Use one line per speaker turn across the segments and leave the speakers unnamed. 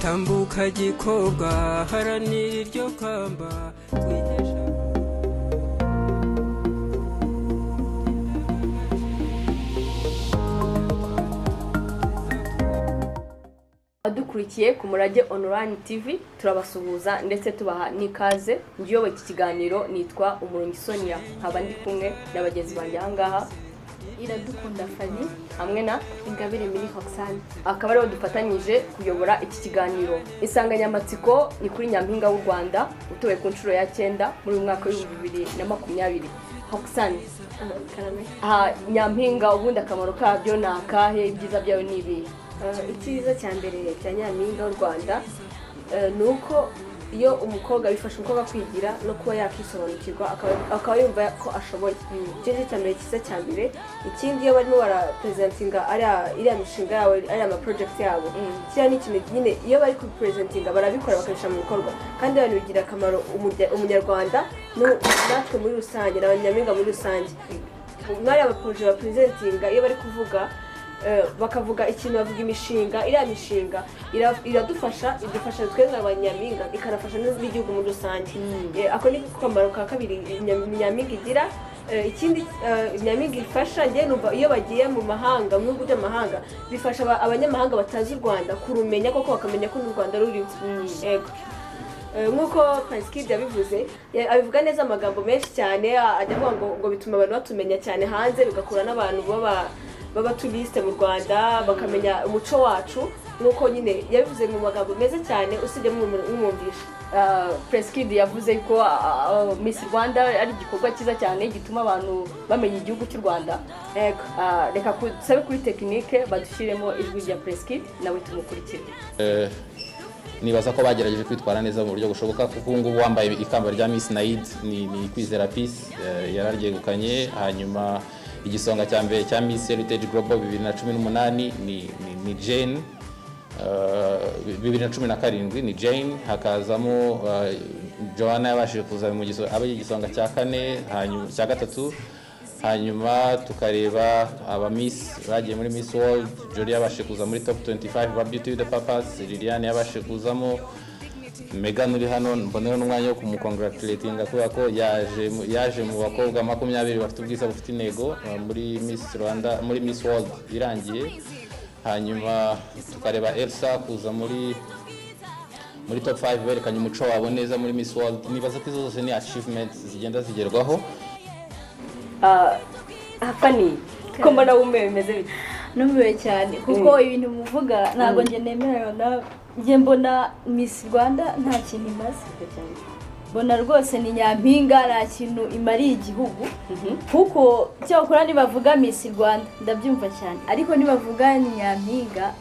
tambuka gikobwa haranira iryo kamba wigesha
adukurikiye ku Murage Online TV turabasuhuza ndetse tubaha nikaze ngiyoboye iki kiganiro nitwa Umurungi Sonia nkaba ndi kumwe n'abagenzi banjye ahangaha
Iradukunda Fanny
hamwe na
Ingabire Mini Roxane
akaba aribo dufatanyije kuyobora iki kiganiro. Insanganyamatsiko ni kuri Nyampinga w'u Rwanda utowe ku nshuro ya 9 muri uyu mwaka wa 2020. Roxane Nyampinga ubundi akamaro kabyo nakahe ibyiza byayo nibi?
Icyiza cya mbere cya Nyampinga w'u Rwanda nuko iyo umukobwa bifasha umukobwa kwigira no kuba yakisobanukirwa akaba yumva ko ashoboye. Icyo cyambere cyiza cya mbere. Ikindi iyo barimo barapresentinga iriya mishinga yawe ari ama project yabo kiriya ni ikintu nyine iyo bari kupresentinga barabikora bakabisha mu bikorwa kandi abantu bigira akamaro umunyarwanda natwe muri rusange n'abanyampinga muri rusange. Mwari abaproje bapresentinga iyo bari kuvuga bakavuga ikintu bavuga imishinga iriya mishinga iradufasha idufasha twebwe abanyampinga ikanafasha n'igihugu muri rusange. Ako ni kamaro ka kabiri Nyampinga igira. Ikindi Nyampinga ifasha nge numva iyo bagiye mu mahanga mu bihugu by'amahanga bifasha abanyamahanga batazi u Rwanda kurumenya koko bakamenya ko n'u Rwanda ruriho. Yego nkuko Prince Kid yabivuze abivuga neza amagambo menshi cyane ajya avuga ngo bituma abantu batumenya cyane hanze bigakura n'abantu baba turiste mu Rwanda bakamenya umuco wacu nuko nyine yabivuze mu magambo meza cyane usibye mwumvisha.
Prince Kid yavuze ko Miss Rwanda ari igikorwa cyiza cyane gituma abantu bamenya igihugu cy'u Rwanda.
Yego
reka kusabe kuri technique badushyiremo ijwi rya Prince Kid nawe tumukurikire.
Nibaza ko bagerageje kwitwara neza mu buryo bushoboka kuko ngubu wambaye ikamba rya Miss Naid ni Kwizera Peace yararyegukanye. Hanyuma igisonga cya mbere cya Miss Heritage Global 2018 ni Jane 2017 ni Jane. Hakazamo Joanna yabashije kuza mu igisonga cya kane hanyuma cya gatatu. Hanyuma tukareba aba Miss bagiye muri Miss World. Jolie yabashije kuza muri top 25 ba Beauty with the Purpose. Liliane yabashije kuzamo. Megan uri hano mbonera n'umwanya wo kumukongratulatinga kubera ko yaje mu bakobwa 20 bafite ubwiza bufite intego muri Miss Rwanda muri Miss World irangiye. Hanyuma tukareba Elsa kuza muri top 5 berekanye umuco wabo neza muri Miss World. Nibaza ko izo zose ni achievements zigenda zigerwaho.
Fanny ko mbona umeze bite?
Numiwe cyane kuko ibintu muvuga ntago nge nemerana nge mbona Miss Rwanda nta kintu imaze cyane. Bona rwose ni Nyampinga nta kintu imariye igihugu kuko cyakora nibavuga Miss Rwanda ndabyumva cyane ariko nibavuga ni Nyampinga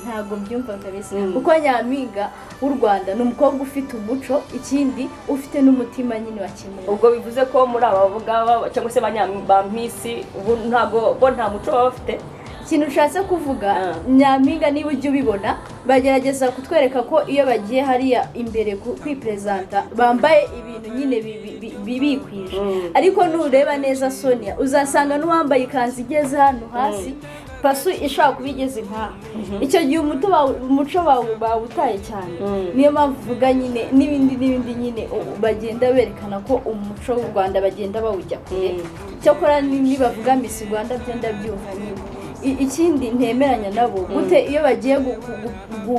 ntago mbyumva kabisa kuko Nyampinga w'u Rwanda ni umukobwa ufite umuco ikindi ufite n'umutima nyine wa kimwe.
Ubwo bivuze ko muri abavuga cyangwa se ba Miss ubu ntago bo nta muco bafite.
Ikintu ushatse kuvuga Nyampinga niba ujye ubibona bagerageza kutwereka ko iyo bagiye hariya imbere kwipresenta bambaye ibintu nyine bibikwije ariko nureba neza Sonia uzasanga n'uwambaye ikanzu igeze hano hasi pasu ishaka kubigeze nka icyo gihe umuco bawutaye cyane. Niyo mpamvu uvuga nyine n'ibindi nyine bagenda berekana ko umuco w'u Rwanda bagenda bawujya kure. Cyakora nibavuga Miss Rwanda byo ndabyumva nyine. Ikindi ntemeranya nabo gute iyo bagiye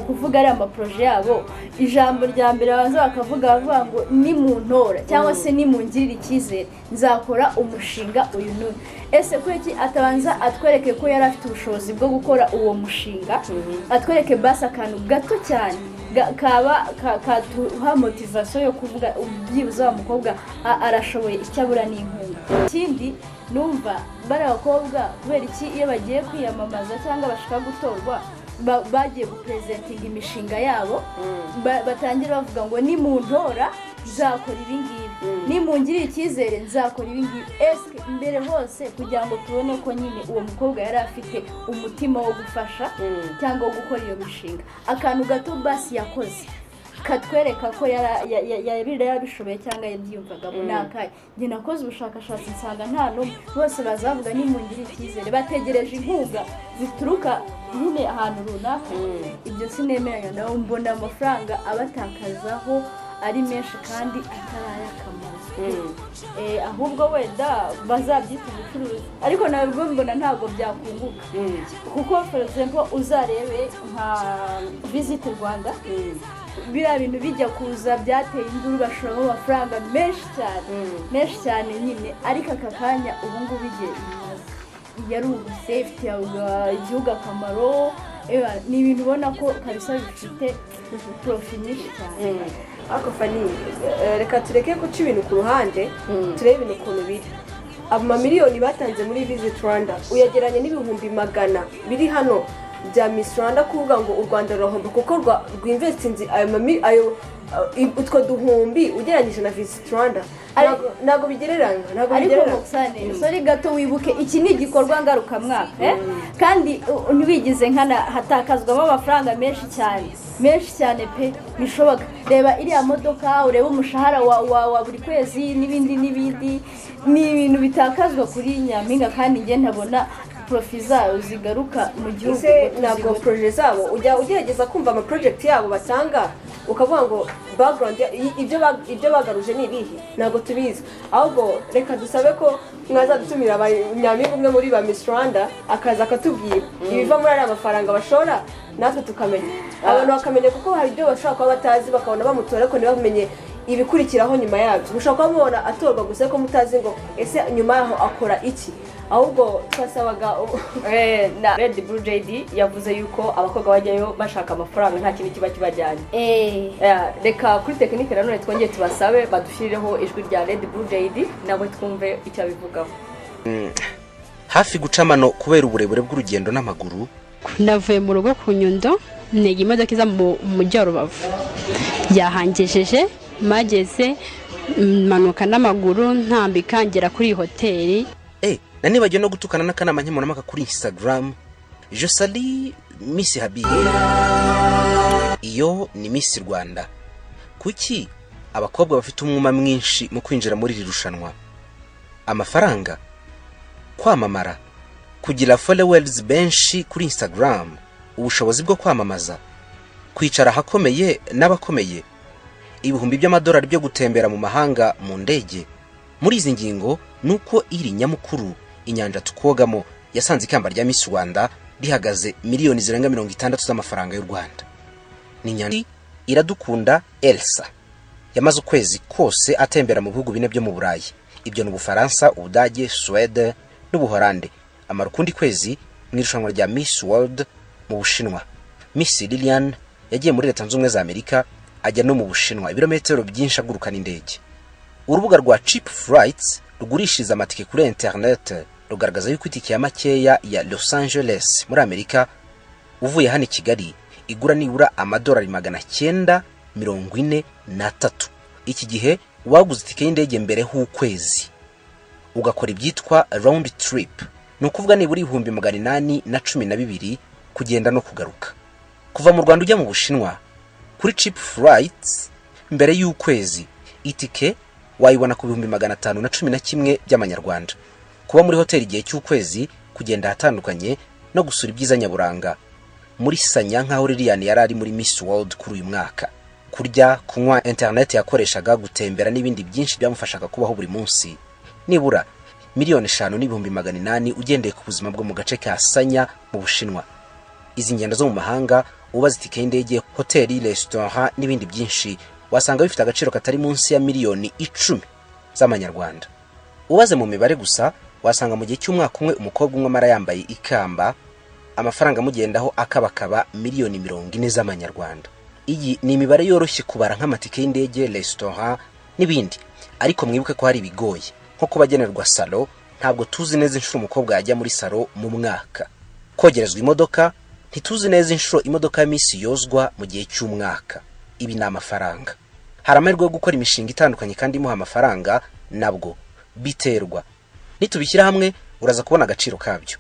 kuvuga ari amaproje yabo ijambo rya mbere baza bakavuga ngo ni mu ntora cyangwa se ni mu ngirira icyizere nzakora umushinga uyu n'uyu. Ese kweki atabanza atwereke ko yari afite ubushobozi bwo gukora uwo mushinga atwereke basi akantu gato cyane katuha motivation yo kuvuga ubyibuze wa mukobwa arashoboye icyabura n'inkunga. Ikindi numva bari abakobwa kubera iki iyo bagiye kwiyamamaza cyangwa bashaka gutorwa bagiye gupresentinga imishinga yabo batangira bavuga ngo ni mu ntora nzakora ibi ngibi ni mu ngirira icyizere nzakora ibi ngibi. Eske mbere hose kugira ngo tubone ko nyine uwo mukobwa yari afite umutima wo gufasha cyangwa wo gukora iyo mishinga akantu gato basi yakoze katwereka ko yarabishoboye cyangwa yabyiyumvagamo n'akahe. Njye nakoze ubushakashatsi nsanga nta n'umwe, bose bazavuga nimungire icyizere, bategereje inkunga zituruka nyine ahantu runaka. Ibyo sinemeranya nabo, mbona amafaranga abatakazaho ari menshi kandi atari akamaro. Ahubwo wenda bazabyita ubucuruzi, ariko nabwo mbona ntabwo byakunguka, kuko for example uzarebe nka Visit Rwanda, biriya bintu bijya kuza byateye induru, bashoramo amafaranga menshi cyane nyine, ariko aka kanya ubu ngubu igihe yari ubusafety igihugu akamaro. Ni ibintu ubona ko kabisa bifite profit nyinshi cyane.
Ariko Fanny, reka tureke guca ibintu ku ruhande, turebe ibintu ukuntu biri. Amamiliyoni batanze muri Visit Rwanda uyageranye n'ibihumbi 100 biri hano bya Miss Rwanda, kuvuga ngo u Rwanda rurahomba kuko rwinvestinze ayo utwo duhumbi ugereranyije na Visit Rwanda ntabwo bigereranya.
Ariko Muksane, sorry gato, wibuke iki ni igikorwa ngarukamwaka, kandi ntibigize nkana hatakazwamo amafaranga menshi cyane pe bishoboka. Reba iriya modoka, ureba umushahara wa buri kwezi n'ibindi ni ibintu bitakazwa kuri Nyampinga, kandi njye ntabona profit zayo zigaruka mu gihugu.
Ntabwo projet zabo ujya ugerageza kumva ama project yabo batanga ukavuga ngo background ibyo bagaruje ni ibihe, ntabwo tubizi. Ahubwo reka dusabe ko mwazadutumira Nyampinga umwe muri ba Miss Rwanda akaza akatubwira ibiva muri ari amafaranga bashora, natwe tukamenya, abantu bakamenya, kuko hari ibyo bashobora kuba batazi bakabona bamutora ariko ntibamenye ibikurikiraho nyuma yabyo. Mushobora kuba mubona atorwa gusa ko mutazi ngo ese nyuma yaho akora iki. Ahubwo twasabaga
na Red Bull JD yavuze yuko abakobwa bajyayo bashaka amafaranga nta kintu kiba kibajyanye. Reka kuri tekinike nanone twongeye tubasabe badushyirireho ijwi rya Red Bull JD nabo twumve icyo abivugaho.
Hafi gucamano kubera uburebure bw'urugendo n'amaguru.
Navuye mu rugo ku Nyundo, ntega imodoka iza mu mujyi wa Rubavu, yahangejeje mageze manuka n'amaguru ntambika ngera kuri hoteli.
Nani bagiye no gutukana n'akanama nkemurampaka kuri Instagram. Je salue Miss Habi. Iyo ni Miss Rwanda. Kuki abakobwa bafite umwuma mwinshi mu kwinjira muri iri rushanwa? Amafaranga, kwamamara, kugira followers benshi kuri Instagram, ubushobozi bwo kwamamaza, kwicara hakomeye n'abakomeye, ibihumbi by'amadolari byo gutembera mu mahanga mu ndege. Muri izi ngingo nuko iri nyamukuru inyanja tukogamo yasanze ikamba rya Miss Rwanda rihagaze miliyoni zirenga 60 z'amafaranga y'u Rwanda. Ni nyanja Iradukunda Elsa yamaze ukwezi kose atembera mu bihugu bine byo mu Burayi. Ibyo n'Ubufaransa, Ubudage, Sweden n'Ubuholande. Amarukundi kwezi mu irushanwa rya Miss World mu Bushinwa. Miss Lilian yagiye muri Leta Zunze Ubumwe za Amerika ajya no mu Bushinwa ibirometero byinshi agurukana indege. Urubuga rwa Cheap Flights rugurishiriza amatike kuri internet rugaragaza yuko itike ya makeya ya Los Angeles muri Amerika uvuye hano i Kigali igura nibura amadolari 943. Iki gihe waguze itike y'indege mbere h'ukwezi ugakora ibyitwa round trip, no kuvuga nibura 812 kugenda no kugaruka. Kuva mu Rwanda ujya mu Bushinwa kuri Cheap Flights mbere y'ukwezi itike wayibona ku 511 by'amanyarwanda. Kuba muri hoteli igihe cy'ukwezi, kugenda hatandukanye no gusura ibyiza nyaburanga muri Sanya nkaho Lilian yarari muri Miss World kuri uyu mwaka. Kurya, kunywa, internet yakoreshaga, gutembera n'ibindi byinshi byamufashaga kubaho buri munsi. Nibura miliyoni 5,800 ugendeye ku buzima bwo mu gace ka Sanya mu Bushinwa. Izi ngendo zo mu mahanga ubaza itike y'indege, hoteli, restaurant n'ibindi byinshi wasanga bifite agaciro katari munsi ya miliyoni 10 z'amanyarwanda. Ubaze mu mibare gusa wasanga mu gihe cy'umwaka umwe umukobwa umwe mara yambaye ikamba amafaranga mugendaho akabakaba miliyoni 40 z'amanyarwanda. Iyi ni imibare yoroshye kubara nk'amatike y'indege, restaurant n'ibindi, ariko mwibuke ko hari bigoye nko kubagenerwa salo. Ntabwo tuzi neza inshuro umukobwa yajya muri salo mu mwaka. Kogerezwa imodoka ntituzi neza inshuro imodoka ya Miss yozwa mu gihe cy'umwaka. Ibi ni amafaranga. Hari amahirwe yo gukora imishinga itandukanye kandi imuha amafaranga, nabwo biterwa. Nitubishyira hamwe uraza kubona agaciro kabyo.